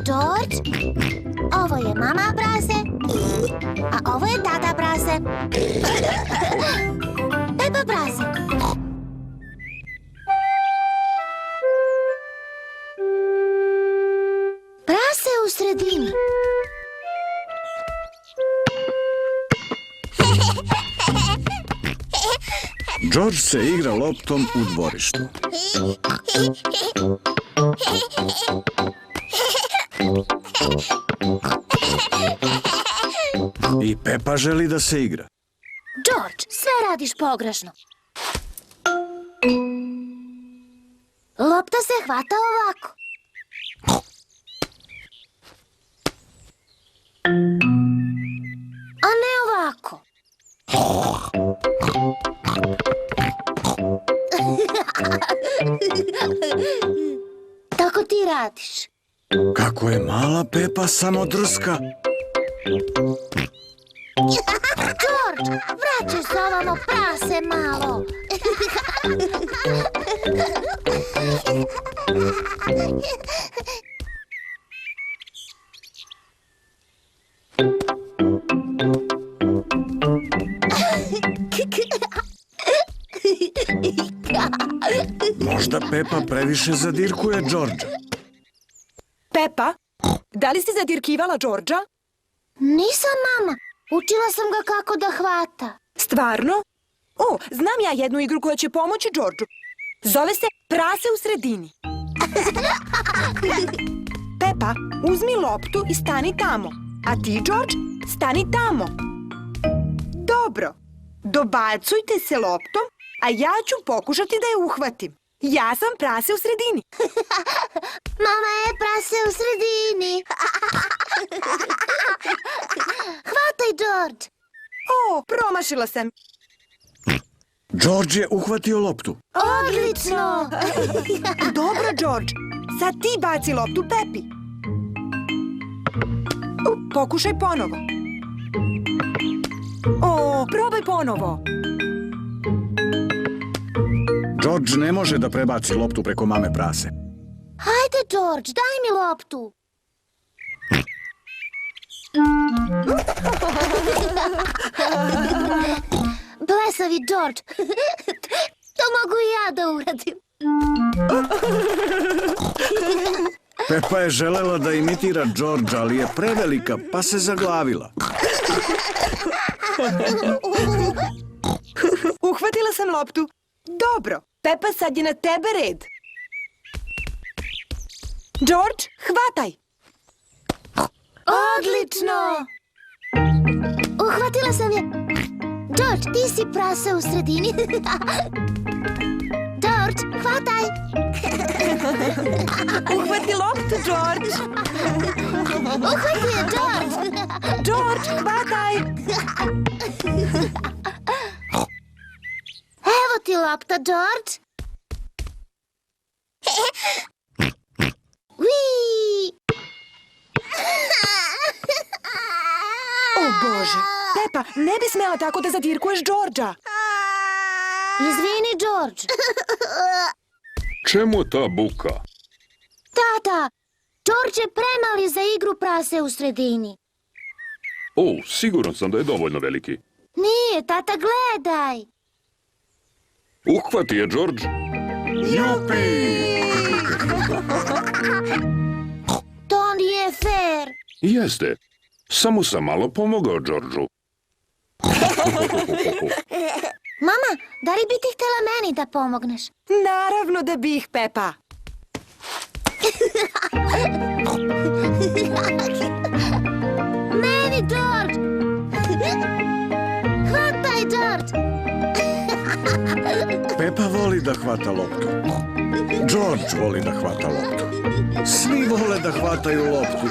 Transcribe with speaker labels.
Speaker 1: George, ovo je mama prase, a ovo je tata prase. Peppa prase. Prase u sredini.
Speaker 2: George se igra loptom u dvorištu. I Peppa želi da se igra.
Speaker 1: George, sve radiš pogrešno. Lopta se hvata ovako. A ne ovako. Tako ti radiš.
Speaker 2: Kako je mala Peppa samo drska.
Speaker 1: George, vraćaj se ovamo, prase malo.
Speaker 2: Možda Peppa previše zadirkuje Georgea.
Speaker 3: Peppa, da li si zadirkivala Georgea?
Speaker 1: Nisam, mama. Učila sam ga kako da hvata.
Speaker 3: Stvarno? O, znam ja jednu igru koja će pomoći Georgeu. Zove se Prase u sredini. Peppa, uzmi loptu i stani tamo. A ti, George, stani tamo. Dobro. Dobacujte se loptom, a ja ću pokušati da je uhvatim. Ja sam prase u sredini.
Speaker 1: Mama je prase u sredini. Hvataj, George.
Speaker 3: O, promašila sam.
Speaker 2: George je uhvatio loptu.
Speaker 1: Odlično.
Speaker 3: Dobro, George. Sad ti baci loptu Peppi. Pokušaj ponovo. O, probaj ponovo.
Speaker 2: George ne može da prebaci loptu preko mame prase.
Speaker 1: Hajde, George, daj mi loptu. Blesavi George. To mogu i ja da uradim.
Speaker 2: Peppa je želela da imitira Georgea, ali je prevelika, pa se zaglavila.
Speaker 3: Uhvatila sam loptu. Dobro, Peppa, sad je na tebe red. George, hvataj.
Speaker 1: Odlično. Uhvatila sam je. George, ti si prase u sredini. George, hvataj.
Speaker 3: Uhvati loptu, George.
Speaker 1: Uhvati je, George.
Speaker 3: George, hvataj.
Speaker 1: Evo ti lopta, George. Ui!
Speaker 3: O Bože, Peppa, ne bi smela tako da zadirkuješ Georgea.
Speaker 1: Izvini, George.
Speaker 4: Čemu ta buka?
Speaker 1: Tata, George je premali za igru prase u sredini.
Speaker 4: O, siguran sam da je dovoljno veliki.
Speaker 1: Nije, tata, gledaj.
Speaker 4: Uhvati je, George. Jupi!
Speaker 1: To nije fair.
Speaker 4: Jeste. Samo sam malo pomogao Georgeu.
Speaker 1: Mama, da li bi ti htjela meni da pomogneš?
Speaker 3: Naravno da bih, Peppa.
Speaker 1: Meni, George! Hvataj, George!
Speaker 2: Peppa voli da hvata loptu. George voli da hvata loptu. Svi vole da hvataju loptu.